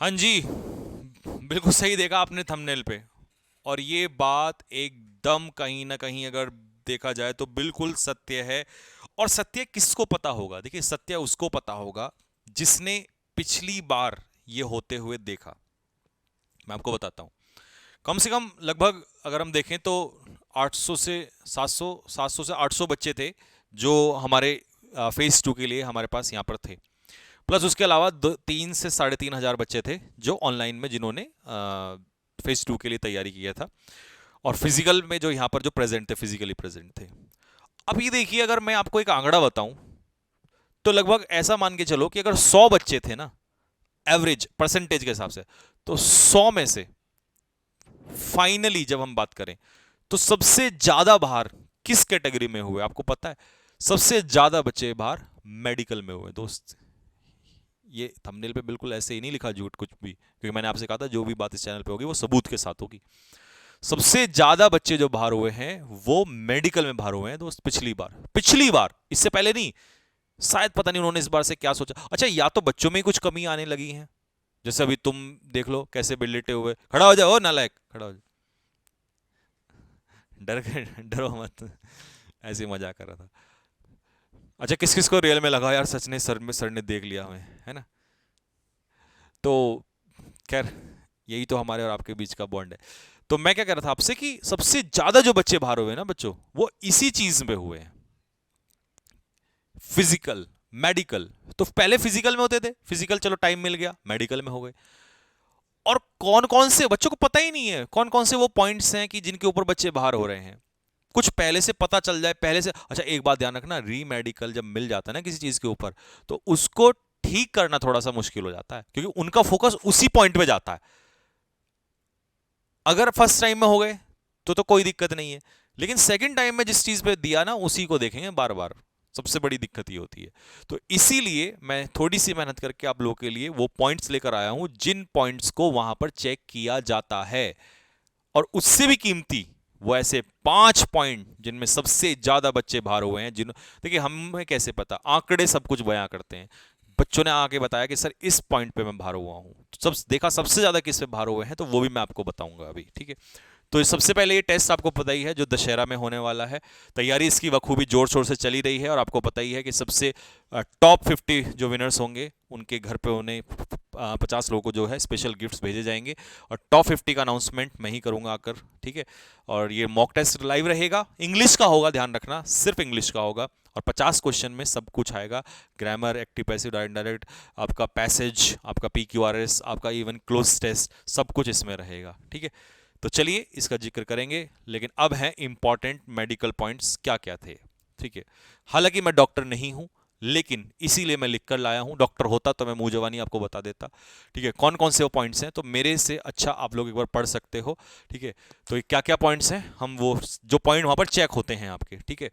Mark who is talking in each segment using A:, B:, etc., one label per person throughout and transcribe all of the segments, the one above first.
A: हाँ जी, बिल्कुल सही देखा आपने थंबनेल पे। और ये बात एकदम कहीं ना कहीं अगर देखा जाए तो बिल्कुल सत्य है। और सत्य किसको पता होगा? देखिए, सत्य उसको पता होगा जिसने पिछली बार ये होते हुए देखा। मैं आपको बताता हूँ। कम से कम लगभग अगर हम देखें तो 800 से 700, 700 से 800 बच्चे थे जो हमारे फेज 2 के लिए हमारे पास यहाँ पर थे। प्लस उसके अलावा 3 से 3,500 बच्चे थे जो ऑनलाइन में जिन्होंने फेज 2 के लिए तैयारी किया था। और फिजिकल में जो यहाँ पर जो प्रेजेंट थे, फिजिकली प्रेजेंट थे। अब ये देखिए, अगर मैं आपको एक आंकड़ा बताऊं तो लगभग ऐसा मान के चलो कि अगर 100 बच्चे थे ना, एवरेज परसेंटेज के हिसाब से, तो 100 में से फाइनली जब हम बात करें तो सबसे ज्यादा बाहर किस कैटेगरी में हुए आपको पता है? सबसे ज्यादा बच्चे बाहर मेडिकल में हुए दोस्त। ये थंबनेल पे बिल्कुल ऐसे ही नहीं लिखा झूठ कुछ भी, क्योंकि मैंने आपसे कहा था जो भी बात इस चैनल पे होगी वो सबूत के साथ होगी। सबसे ज्यादा बच्चे जो बाहर हुए हैं वो मेडिकल में बाहर हुए हैं दोस्त। पिछली बार इससे पहले नहीं। शायद पता नहीं उन्होंने इस बार से क्या सोचा। अच्छा, या तो बच्चों में ही कुछ कमी आने लगी है, जैसे अभी तुम देख लो कैसे बिल्लेटे हुए, खड़ा हो जाओ नालायक, खड़ा हो जाओ। डर गए? डरो मत, ऐसे ही मजाक कर रहा था। अच्छा, किस किस को रियल में लगा यार सच ने सर ने देख लिया हमें, है ना? तो खैर, यही तो हमारे और आपके बीच का बॉन्ड है। तो मैं क्या कह रहा था आपसे कि सबसे ज्यादा जो बच्चे बाहर हुए ना बच्चों, वो इसी चीज में हुए हैं, फिजिकल, मेडिकल। तो पहले फिजिकल में होते थे, फिजिकल चलो टाइम मिल गया, मेडिकल में हो गए। और कौन कौन से बच्चों को पता ही नहीं है कौन कौन से वो पॉइंट्स हैं कि जिनके ऊपर बच्चे बाहर हो रहे हैं। कुछ पहले से पता चल जाए पहले से। अच्छा, एक बात ध्यान रखना, री मेडिकल जब मिल जाता है ना किसी चीज के ऊपर, तो उसको ठीक करना थोड़ा सा मुश्किल हो जाता है, क्योंकि उनका फोकस उसी पॉइंट पे जाता है। अगर फर्स्ट टाइम में हो गए तो कोई दिक्कत नहीं है, लेकिन सेकंड टाइम में जिस चीज पे दिया ना उसी को देखेंगे बार बार। सबसे बड़ी दिक्कत ये होती है। तो इसीलिए मैं थोड़ी सी मेहनत करके आप लोगों के लिए वो पॉइंट्स लेकर आया हूं जिन पॉइंट्स को वहां पर चेक किया जाता है। और उससे भी कीमती वो ऐसे 5 पॉइंट जिनमें सबसे ज्यादा बच्चे बाहर हुए हैं। जिन देखिए, हमें कैसे पता? आंकड़े सब कुछ बयां करते हैं। बच्चों ने आके बताया कि सर इस पॉइंट पे मैं बाहर हुआ हूं, तो सब देखा सबसे ज्यादा किस पे बाहर हुए हैं, तो वो भी मैं आपको बताऊंगा अभी, ठीक है? तो सबसे पहले ये टेस्ट आपको पता ही है जो दशहरा में होने वाला है। तैयारी इसकी बखूबी जोर शोर से चली रही है, और आपको पता ही है कि सबसे टॉप 50 जो विनर्स होंगे उनके घर पे उन्हें 50 लोगों को जो है स्पेशल गिफ्ट्स भेजे जाएंगे। और टॉप 50 का अनाउंसमेंट मैं ही करूंगा आकर, ठीक है? और ये मॉक टेस्ट लाइव रहेगा, इंग्लिश का होगा, ध्यान रखना सिर्फ इंग्लिश का होगा। और 50 क्वेश्चन में सब कुछ आएगा, ग्रामर, एक्टिव पैसिव डायरेक्ट, आपका पैसेज, आपका PQRS, आपका इवन क्लोज टेस्ट, सब कुछ इसमें रहेगा, ठीक है? तो चलिए इसका जिक्र करेंगे, लेकिन अब है इंपॉर्टेंट मेडिकल पॉइंट्स क्या क्या थे, ठीक है? हालांकि मैं डॉक्टर नहीं हूं, लेकिन इसीलिए मैं लिख कर लाया हूं। डॉक्टर होता तो मैं मुंह जवानी आपको बता देता, ठीक है? कौन कौन से वो पॉइंट्स हैं, तो मेरे से अच्छा आप लोग एक बार पढ़ सकते हो, ठीक है? तो ये क्या क्या पॉइंट्स हैं, हम वो जो पॉइंट वहां पर चेक होते हैं आपके, ठीक है?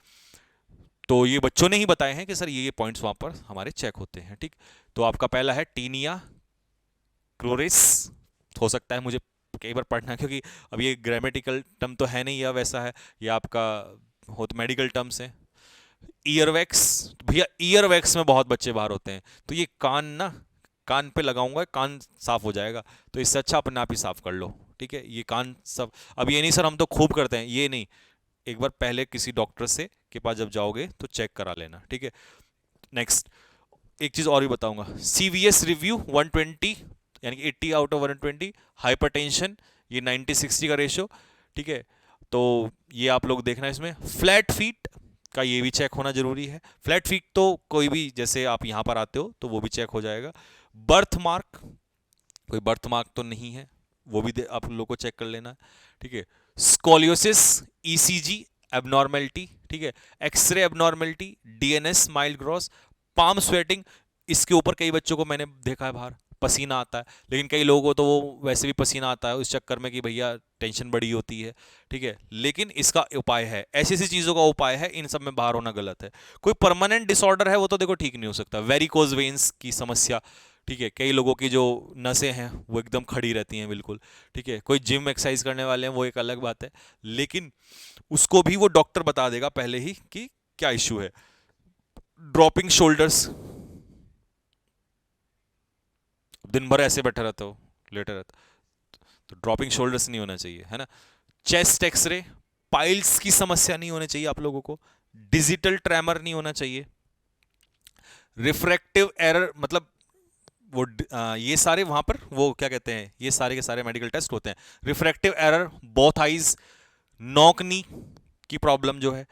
A: तो ये बच्चों ने ही बताए हैं कि सर ये पॉइंट्स वहां पर हमारे चेक होते हैं, ठीक? तो आपका पहला है टीनिया क्लोरिस। हो सकता है मुझे कई बार पढ़ना, क्योंकि अब ये ग्रामेटिकल टर्म तो है नहीं, या वैसा है, या आपका हो तो मेडिकल टर्म्स है। ईयरवैक्स, भैया ईयरवैक्स में बहुत बच्चे बाहर होते हैं, तो ये कान ना, कान पे लगाऊंगा कान साफ हो जाएगा, तो इससे अच्छा अपने आप ही साफ कर लो, ठीक है? ये कान सब, अब ये नहीं सर हम तो खूब करते हैं, ये नहीं। एक बार पहले किसी डॉक्टर से के पास जब जाओगे तो चेक करा लेना, ठीक है? नेक्स्ट, एक चीज और भी बताऊंगा, CVS रिव्यू 120, यानी कि 80/120। हाइपरटेंशन, ये 90/60 का रेशियो, ठीक है? तो ये आप लोग देखना इसमें। फ्लैट फीट का ये भी चेक होना जरूरी है। फ्लैट फीट तो कोई भी, जैसे आप यहां पर आते हो तो वो भी चेक हो जाएगा। बर्थ मार्क, कोई बर्थ मार्क तो नहीं है, वो भी आप लोग को चेक कर लेना है, ठीक है? स्कोलियोसिस, ECG एबनॉर्मेलिटी, ठीक है? X-ray abnormality, DNS mild gross, palm sweating. इसके ऊपर कई बच्चों को मैंने देखा है बाहर पसीना आता है, लेकिन कई लोगों को तो वो वैसे भी पसीना आता है उस चक्कर में कि भैया टेंशन बड़ी होती है, ठीक है? लेकिन इसका उपाय है, ऐसी ऐसी चीजों का उपाय है, इन सब में बाहर होना गलत है। कोई परमानेंट डिसऑर्डर है वो तो देखो ठीक नहीं हो सकता, वेरिकोज वेन्स की समस्या, ठीक है? कई लोगों की जो नसें हैं वो एकदम खड़ी रहती हैं बिल्कुल, ठीक है? कोई जिम एक्सरसाइज करने वाले हैं वो एक अलग बात है, लेकिन उसको भी वो डॉक्टर बता देगा पहले ही कि क्या इश्यू है। ड्रॉपिंग शोल्डर्स, दिन भर ऐसे बैठे रहते हो, लेटे रहते हो, तो ड्रॉपिंग शोल्डर्स नहीं होना चाहिए, है ना। चेस्ट एक्सरे, पाइल्स की समस्या नहीं होनी चाहिए आप लोगों को, डिजिटल ट्रेमर नहीं होना चाहिए, रिफ्रैक्टिव एरर, मतलब वो ये सारे वहां पर वो क्या कहते हैं, ये सारे के सारे मेडिकल टेस्ट होते हैं। Refractive error, both eyes, knock knee की प्रॉब्लम जो है,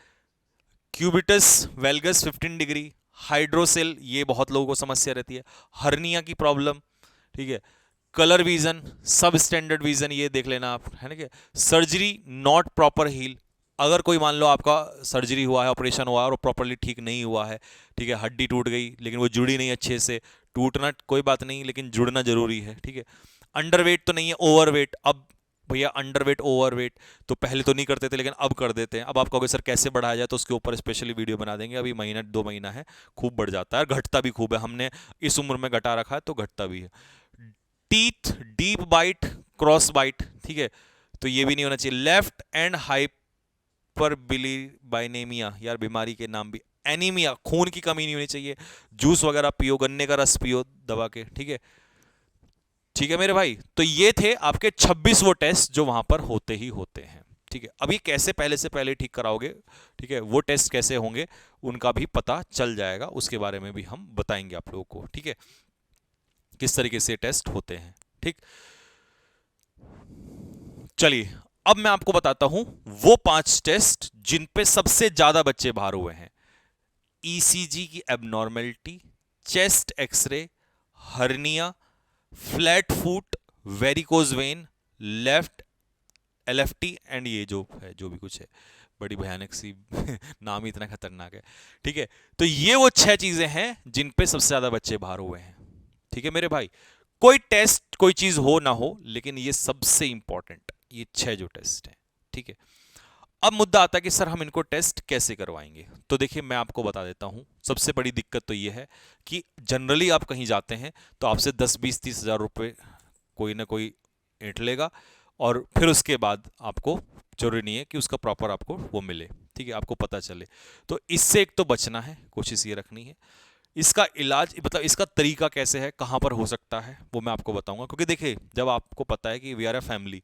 A: क्यूबिटस वेल्गस 15 डिग्री, हाइड्रोसेल, ये बहुत लोगों को समस्या रहती है, हर्निया की प्रॉब्लम, ठीक है, कलर विजन, सब स्टैंडर्ड विजन, ये देख लेना आप, है ना। क्या सर्जरी नॉट प्रॉपर हील, अगर कोई मान लो आपका सर्जरी हुआ है, ऑपरेशन हुआ है और प्रॉपरली ठीक नहीं हुआ है, ठीक है, हड्डी टूट गई लेकिन वो जुड़ी नहीं अच्छे से, टूटना कोई बात नहीं लेकिन जुड़ना जरूरी है, ठीक है। अंडरवेट तो नहीं है, ओवरवेट, अब भैया अंडरवेट ओवरवेट तो पहले तो नहीं करते थे लेकिन अब कर देते हैं। अब आप कहोगे सर कैसे बढ़ाया जाए, तो उसके ऊपर स्पेशली वीडियो बना देंगे, अभी महीना 2 महीना है, खूब बढ़ जाता है, घटता भी खूब है, हमने इस उम्र में घटा रखा है तो घटता भी है। Teeth deep bite, cross bite, ठीक है, तो ये भी नहीं होना चाहिए। लेफ्ट एंड हाइपरबिलीबाइनेमिया, यार बीमारी के नाम भी, एनीमिया, खून की कमी नहीं होनी चाहिए, जूस वगैरह पियो, गन्ने का रस पियो दबा के, ठीक है। ठीक है मेरे भाई, तो ये थे आपके 26 वो टेस्ट जो वहां पर होते ही होते हैं, ठीक है। अब ये कैसे पहले से पहले ठीक कराओगे, ठीक है, वो टेस्ट कैसे होंगे उनका भी पता चल जाएगा, उसके बारे में भी हम बताएंगे आप लोगों को, ठीक है, किस तरीके से टेस्ट होते हैं, ठीक। चलिए अब मैं आपको बताता हूं वो 5 टेस्ट जिन पे सबसे ज्यादा बच्चे बाहर हुए हैं। ईसीजी की abnormality, chest X-ray, hernia, flat foot, varicose vein, left LFT and ये जो है जो भी कुछ है, बड़ी भयानक सी नाम ही इतना खतरनाक है, ठीक है। तो ये वो 6 चीजें हैं जिन पे सबसे ज्यादा बच्चे बाहर हुए हैं, ठीक है मेरे भाई। कोई टेस्ट कोई चीज हो ना हो लेकिन ये सबसे इंपॉर्टेंट, ये 6 जो टेस्ट हैं, ठीक है। अब मुद्दा आता है कि सर हम इनको टेस्ट कैसे करवाएंगे, तो देखिए मैं आपको बता देता हूं। सबसे बड़ी दिक्कत तो ये है कि जनरली आप कहीं जाते हैं तो आपसे 10-20-30 हज़ार रुपए कोई ना कोई ऐंठ लेगा, और फिर उसके बाद आपको जरूरी नहीं है कि उसका प्रॉपर आपको वो मिले, ठीक है, आपको पता चले। तो इससे एक तो बचना है, कोशिश ये रखनी है। इसका इलाज मतलब इसका तरीका कैसे है, कहां पर हो सकता है, वो मैं आपको बताऊंगा, क्योंकि देखिए जब आपको पता है कि वी आर अ फैमिली,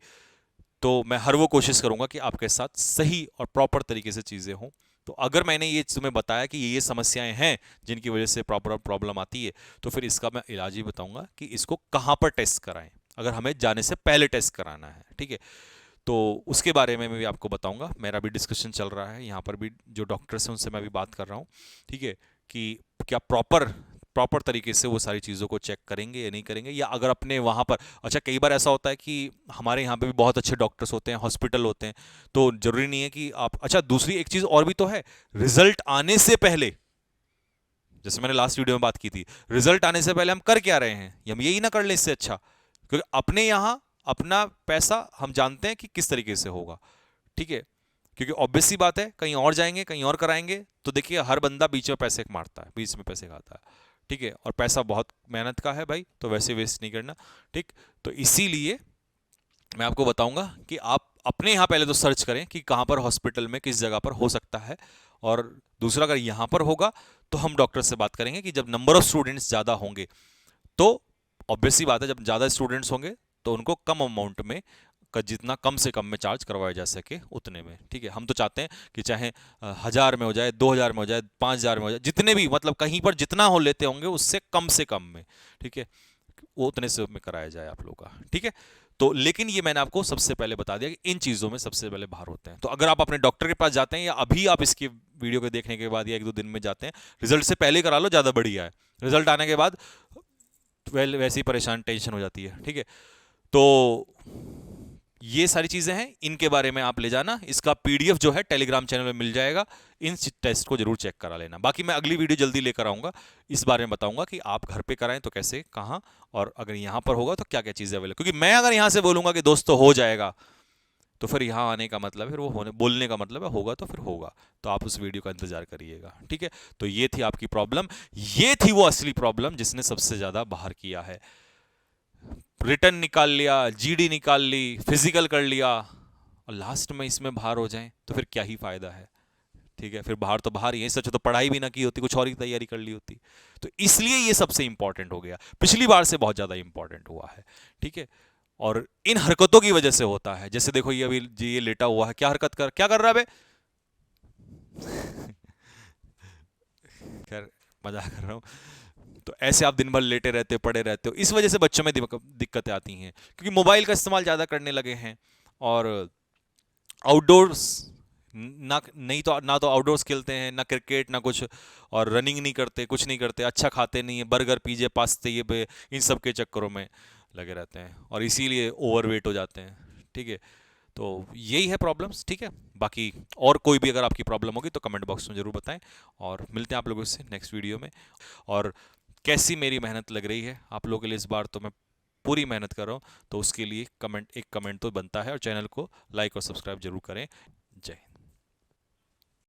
A: तो मैं हर वो कोशिश करूंगा कि आपके साथ सही और प्रॉपर तरीके से चीजें हों। तो अगर मैंने ये तुम्हें बताया कि ये समस्याएं हैं जिनकी वजह से प्रॉपर प्रॉब्लम आती है, तो फिर इसका मैं इलाज ही बताऊंगा कि इसको कहां पर टेस्ट कराएं, अगर हमें जाने से पहले टेस्ट कराना है, ठीक है। तो उसके बारे में मैं भी आपको बताऊंगा, मेरा भी डिस्कशन चल रहा है यहाँ पर भी, जो डॉक्टर्स हैं उनसे मैं भी बात कर रहा हूँ, ठीक है, कि क्या प्रॉपर प्रॉपर तरीके से वो सारी चीज़ों को चेक करेंगे या नहीं करेंगे, या अगर अपने वहाँ पर, अच्छा कई बार ऐसा होता है कि हमारे यहाँ पे भी बहुत अच्छे डॉक्टर्स होते हैं, हॉस्पिटल होते हैं, तो जरूरी नहीं है कि आप, अच्छा दूसरी एक चीज़ और भी तो है, रिजल्ट आने से पहले, जैसे मैंने लास्ट वीडियो में बात की थी, रिजल्ट आने से पहले हम कर क्या रहे हैं, हम यही ना कर ले इससे अच्छा, क्योंकि अपने यहाँ अपना पैसा हम जानते हैं कि किस तरीके से होगा, ठीक है। क्योंकि ऑब्वियस सी बात है, कहीं और जाएंगे कहीं और कराएंगे, तो देखिए हर बंदा बीच में पैसे मारता है, बीच में पैसे खाता है, ठीक है, और पैसा बहुत मेहनत का है भाई, तो वैसे वेस्ट नहीं करना, ठीक। तो इसीलिए मैं आपको बताऊंगा कि आप अपने यहाँ पहले तो सर्च करें कि कहाँ पर हॉस्पिटल में किस जगह पर हो सकता है, और दूसरा अगर यहाँ पर होगा तो हम डॉक्टर से बात करेंगे कि जब नंबर ऑफ स्टूडेंट्स ज़्यादा होंगे, तो ऑब्वियस सी बात है जब ज़्यादा स्टूडेंट्स होंगे तो उनको कम अमाउंट में का जितना कम से कम में चार्ज करवाया जा सके उतने में, ठीक है। हम तो चाहते हैं कि चाहे 1000 में हो जाए, 2000 में हो जाए, 5000 में हो जाए, जितने भी मतलब कहीं पर जितना हो लेते होंगे उससे कम में, ठीक है, वो उतने से में कराया जाए आप लोग का, ठीक है। तो लेकिन ये मैंने आपको सबसे पहले बता दिया कि इन चीज़ों में सबसे पहले बाहर होते हैं। तो अगर आप अपने डॉक्टर के पास जाते हैं या अभी आप इसकी वीडियो को देखने के बाद या 1-2 दिन में जाते हैं, रिजल्ट से पहले करा लो, ज़्यादा बढ़िया है। रिजल्ट आने के बाद वैसे ही परेशान टेंशन हो जाती है, ठीक है। तो ये सारी चीजें हैं, इनके बारे में आप ले जाना, इसका पीडीएफ जो है टेलीग्राम चैनल में मिल जाएगा, इन टेस्ट को जरूर चेक करा लेना। बाकी मैं अगली वीडियो जल्दी लेकर आऊंगा, इस बारे में बताऊंगा कि आप घर पे कराएं तो कैसे, कहां, और अगर यहां पर होगा तो क्या क्या चीजें अवेलेबल, क्योंकि मैं अगर यहां से बोलूंगा कि दोस्तों हो जाएगा, तो फिर यहाँ आने का मतलब, फिर वो होने बोलने का मतलब है होगा तो फिर होगा, तो आप उस वीडियो का इंतजार करिएगा, ठीक है। तो ये थी आपकी प्रॉब्लम, ये थी वो असली प्रॉब्लम जिसने सबसे ज्यादा बाहर किया है। रिटर्न निकाल लिया, जीडी निकाल ली, फिजिकल कर लिया, और लास्ट में इसमें बाहर हो जाएं तो फिर क्या ही फायदा है, ठीक है, फिर बाहर तो बाहर ही है, इससे अच्छा तो पढ़ाई भी ना की होती, कुछ और ही तैयारी कर ली होती। तो इसलिए ये सबसे इंपॉर्टेंट हो गया, पिछली बार से बहुत ज़्यादा इंपॉर्टेंट हुआ है। ठीक है, और इन हरकतों की वजह से होता है। जैसे देखो ये अभी जी ये लेटा हुआ है, क्या कर रहा है बे? खैर, मजाक कर रहा हूँ। तो ऐसे आप दिन भर लेटे रहते हो, पड़े रहते हो, इस वजह से बच्चों में दिक्कतें आती हैं, क्योंकि मोबाइल का इस्तेमाल ज़्यादा करने लगे हैं। और आउटडोर्स ना तो आउटडोर्स खेलते हैं, ना क्रिकेट, ना कुछ, और रनिंग नहीं करते, कुछ नहीं करते, अच्छा खाते नहीं है, बर्गर पिज्जे पास्ते ये पे इन सब के चक्करों में लगे रहते हैं, और इसीलिए ओवरवेट हो जाते हैं। ठीक है, तो यही है प्रॉब्लम्स। ठीक है, बाकी और कोई भी अगर आपकी प्रॉब्लम होगी तो कमेंट बॉक्स में ज़रूर बताएं, और मिलते हैं आप लोगों से नेक्स्ट वीडियो में। और कैसी मेरी मेहनत लग रही है आप लोगों के लिए, इस बार तो मैं पूरी मेहनत कर रहा हूँ, तो उसके लिए एक कमेंट तो बनता है, और चैनल को लाइक और सब्सक्राइब जरूर करें।